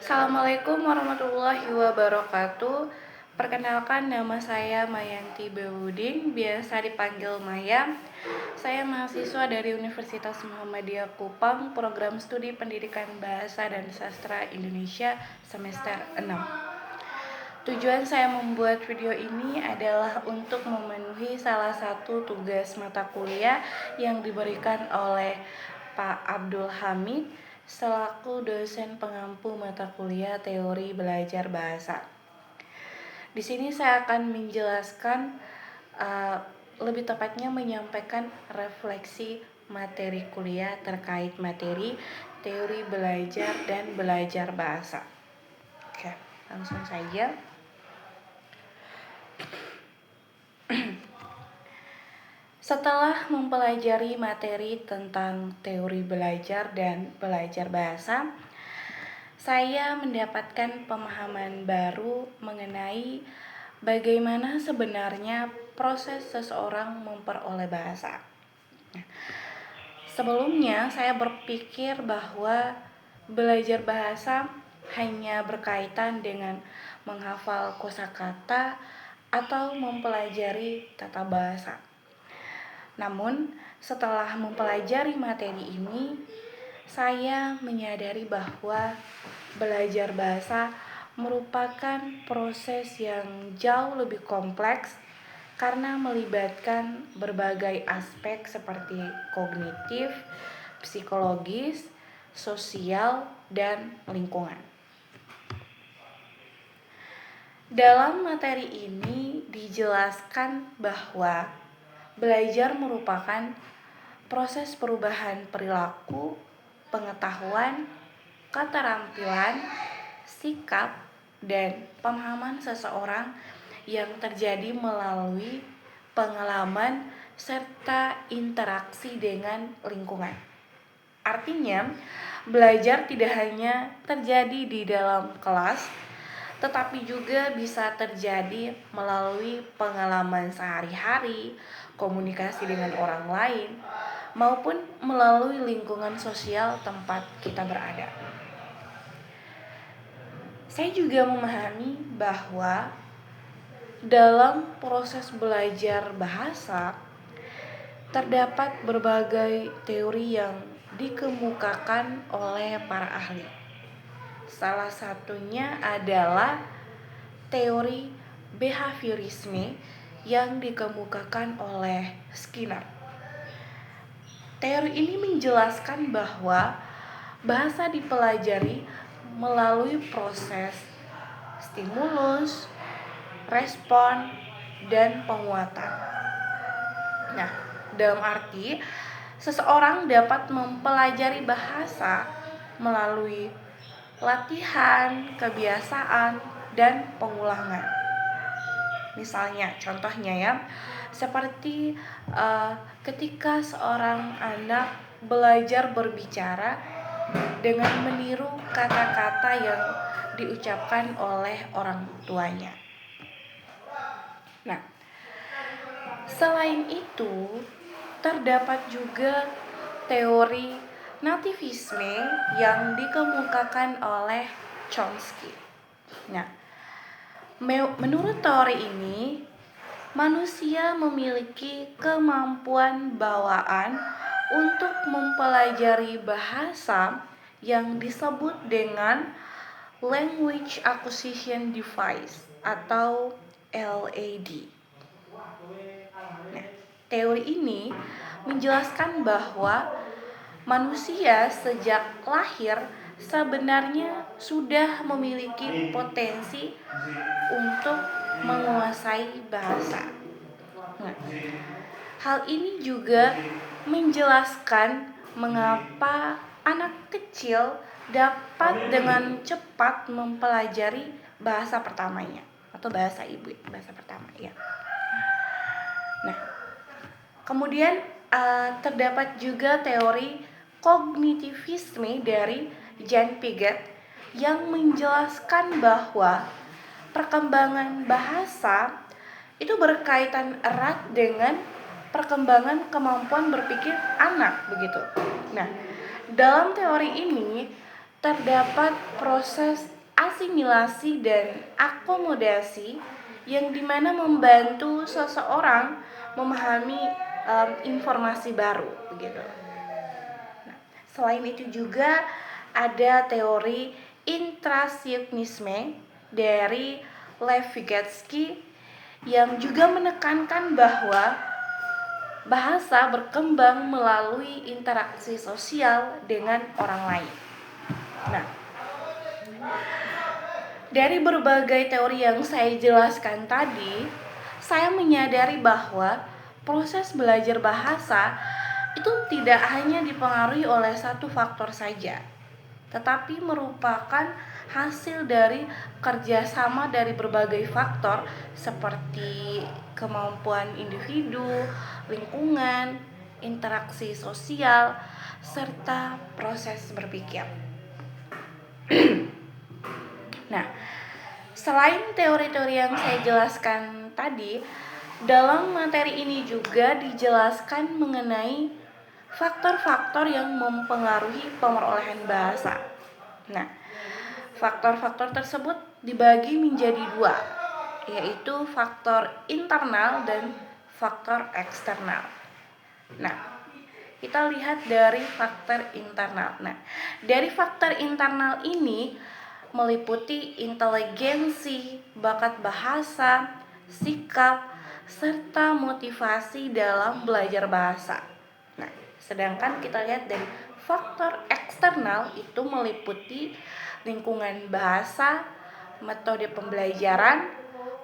Assalamualaikum warahmatullahi wabarakatuh. Perkenalkan, nama saya Mayanti Bewuding, biasa dipanggil Maya. Saya mahasiswa dari Universitas Muhammadiyah Kupang, program studi Pendidikan Bahasa dan Sastra Indonesia semester 6. Tujuan saya membuat video ini adalah untuk memenuhi salah satu tugas mata kuliah yang diberikan oleh Pak Abdul Hamid selaku dosen pengampu mata kuliah teori belajar bahasa. Di sini saya akan menjelaskan, lebih tepatnya menyampaikan refleksi materi kuliah terkait materi teori belajar dan belajar bahasa. Oke, langsung saja. Setelah mempelajari materi tentang teori belajar dan belajar bahasa, saya mendapatkan pemahaman baru mengenai bagaimana sebenarnya proses seseorang memperoleh bahasa. Sebelumnya, saya berpikir bahwa belajar bahasa hanya berkaitan dengan menghafal kosakata atau mempelajari tata bahasa. Namun, setelah mempelajari materi ini, saya menyadari bahwa belajar bahasa merupakan proses yang jauh lebih kompleks karena melibatkan berbagai aspek seperti kognitif, psikologis, sosial, dan lingkungan. Dalam materi ini dijelaskan bahwa belajar merupakan proses perubahan perilaku, pengetahuan, keterampilan, sikap, dan pemahaman seseorang yang terjadi melalui pengalaman serta interaksi dengan lingkungan. Artinya, belajar tidak hanya terjadi di dalam kelas, tetapi juga bisa terjadi melalui pengalaman sehari-hari, komunikasi dengan orang lain, maupun melalui lingkungan sosial tempat kita berada. Saya juga memahami bahwa dalam proses belajar bahasa terdapat berbagai teori yang dikemukakan oleh para ahli. Salah satunya adalah teori behaviorisme yang dikemukakan oleh Skinner. Teori ini menjelaskan bahwa bahasa dipelajari melalui proses stimulus, respon, dan penguatan. Nah, dalam arti seseorang dapat mempelajari bahasa melalui latihan, kebiasaan, dan pengulangan. Misalnya, contohnya ya, seperti ketika seorang anak belajar berbicara dengan meniru kata-kata yang diucapkan oleh orang tuanya. Nah, selain itu, terdapat juga teori nativisme yang dikemukakan oleh Chomsky. Nah, menurut teori ini, manusia memiliki kemampuan bawaan untuk mempelajari bahasa yang disebut dengan Language Acquisition Device atau LAD. Nah, teori ini menjelaskan bahwa manusia sejak lahir sebenarnya sudah memiliki potensi untuk menguasai bahasa. Nah, hal ini juga menjelaskan mengapa anak kecil dapat dengan cepat mempelajari bahasa pertamanya atau bahasa ibu, bahasa pertama ya. Nah, kemudian terdapat juga teori kognitivisme dari Jean Piaget yang menjelaskan bahwa perkembangan bahasa itu berkaitan erat dengan perkembangan kemampuan berpikir anak begitu. Nah, dalam teori ini terdapat proses asimilasi dan akomodasi yang dimana membantu seseorang memahami informasi baru begitu. Nah, selain itu juga ada teori intrasionisme dari Lev Vygotsky yang juga menekankan bahwa bahasa berkembang melalui interaksi sosial dengan orang lain. Nah, dari berbagai teori yang saya jelaskan tadi, saya menyadari bahwa proses belajar bahasa itu tidak hanya dipengaruhi oleh satu faktor saja, tetapi merupakan hasil dari kerjasama dari berbagai faktor seperti kemampuan individu, lingkungan, interaksi sosial, serta proses berpikir. Nah, selain teori-teori yang saya jelaskan tadi, dalam materi ini juga dijelaskan mengenai faktor-faktor yang mempengaruhi pemerolehan bahasa. Nah, faktor-faktor tersebut dibagi menjadi dua, yaitu faktor internal dan faktor eksternal. Nah, kita lihat dari faktor internal. Nah, dari faktor internal ini meliputi inteligensi, bakat bahasa, sikap, serta motivasi dalam belajar bahasa. Nah, sedangkan kita lihat dari faktor eksternal itu meliputi lingkungan bahasa, metode pembelajaran,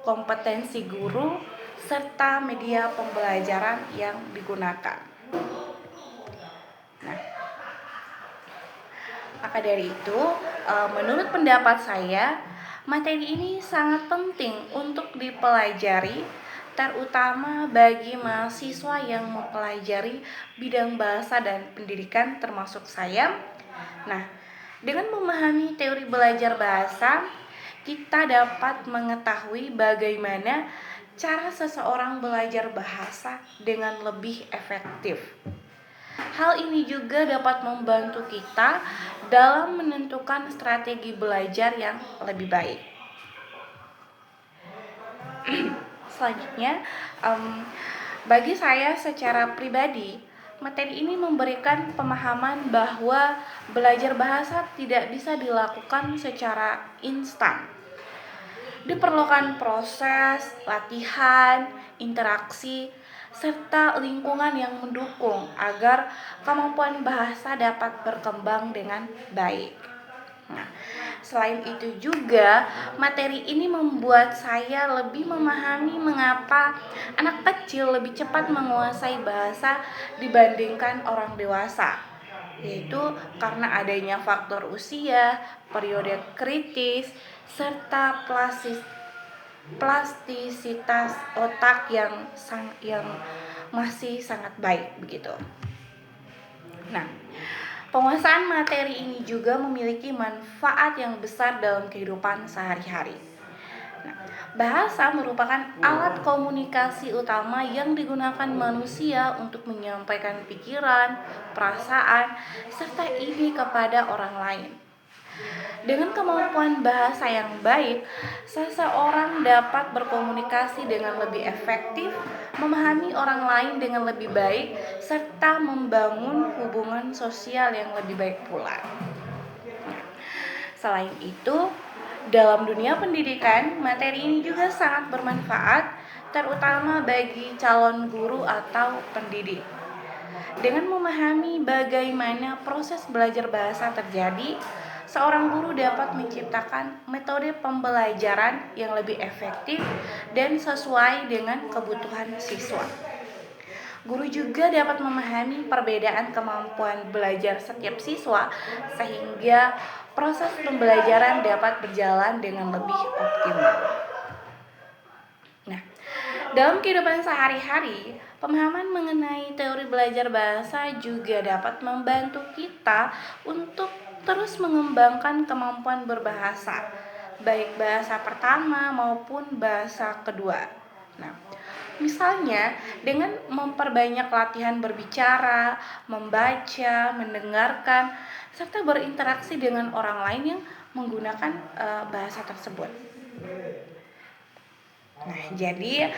kompetensi guru, serta media pembelajaran yang digunakan. Nah, maka dari itu, menurut pendapat saya, materi ini sangat penting untuk dipelajari, terutama bagi mahasiswa yang mempelajari bidang bahasa dan pendidikan termasuk saya. Nah, dengan memahami teori belajar bahasa, kita dapat mengetahui bagaimana cara seseorang belajar bahasa dengan lebih efektif. Hal ini juga dapat membantu kita dalam menentukan strategi belajar yang lebih baik. Selanjutnya, bagi saya secara pribadi, materi ini memberikan pemahaman bahwa belajar bahasa tidak bisa dilakukan secara instan. Diperlukan proses, latihan, interaksi, serta lingkungan yang mendukung agar kemampuan bahasa dapat berkembang dengan baik. Nah, selain itu juga materi ini membuat saya lebih memahami mengapa anak kecil lebih cepat menguasai bahasa dibandingkan orang dewasa, yaitu karena adanya faktor usia, periode kritis, serta plastisitas otak yang masih sangat baik begitu. Nah, penguasaan materi ini juga memiliki manfaat yang besar dalam kehidupan sehari-hari. Nah, bahasa merupakan alat komunikasi utama yang digunakan manusia untuk menyampaikan pikiran, perasaan, serta ide kepada orang lain. Dengan kemampuan bahasa yang baik, seseorang dapat berkomunikasi dengan lebih efektif, memahami orang lain dengan lebih baik, serta membangun hubungan sosial yang lebih baik pula. Selain itu, dalam dunia pendidikan, materi ini juga sangat bermanfaat, terutama bagi calon guru atau pendidik. Dengan memahami bagaimana proses belajar bahasa terjadi, seorang guru dapat menciptakan metode pembelajaran yang lebih efektif dan sesuai dengan kebutuhan siswa. Guru juga dapat memahami perbedaan kemampuan belajar setiap siswa sehingga proses pembelajaran dapat berjalan dengan lebih optimal. Nah, dalam kehidupan sehari-hari, pemahaman mengenai teori belajar bahasa juga dapat membantu kita untuk terus mengembangkan kemampuan berbahasa, baik bahasa pertama maupun bahasa kedua. Nah, Misalnya, dengan memperbanyak latihan berbicara, membaca, mendengarkan, serta berinteraksi dengan orang lain yang menggunakan bahasa tersebut. Nah, jadi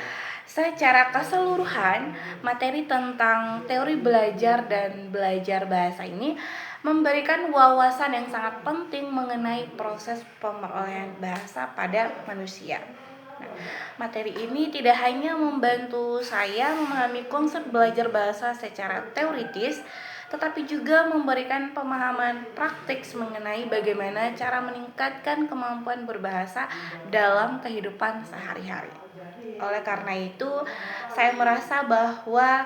secara keseluruhan, materi tentang teori belajar dan belajar bahasa ini memberikan wawasan yang sangat penting mengenai proses pemerolehan bahasa pada manusia. Nah, materi ini tidak hanya membantu saya memahami konsep belajar bahasa secara teoritis, tetapi juga memberikan pemahaman praktik mengenai bagaimana cara meningkatkan kemampuan berbahasa dalam kehidupan sehari-hari. Oleh karena itu, saya merasa bahwa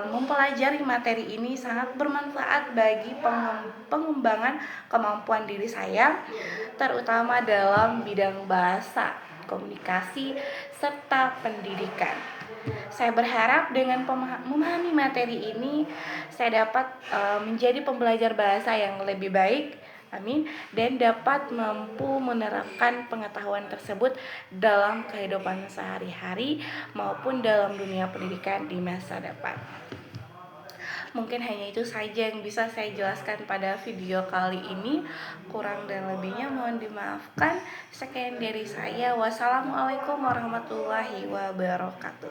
mempelajari materi ini sangat bermanfaat bagi pengembangan kemampuan diri saya, terutama dalam bidang bahasa, komunikasi, serta pendidikan. Saya berharap dengan memahami materi ini, saya dapat menjadi pembelajar bahasa yang lebih baik, amin, dan dapat mampu menerapkan pengetahuan tersebut dalam kehidupan sehari-hari maupun dalam dunia pendidikan di masa depan. Mungkin hanya itu saja yang bisa saya jelaskan pada video kali ini. Kurang dan lebihnya mohon dimaafkan. Sekian dari saya. Wassalamualaikum warahmatullahi wabarakatuh.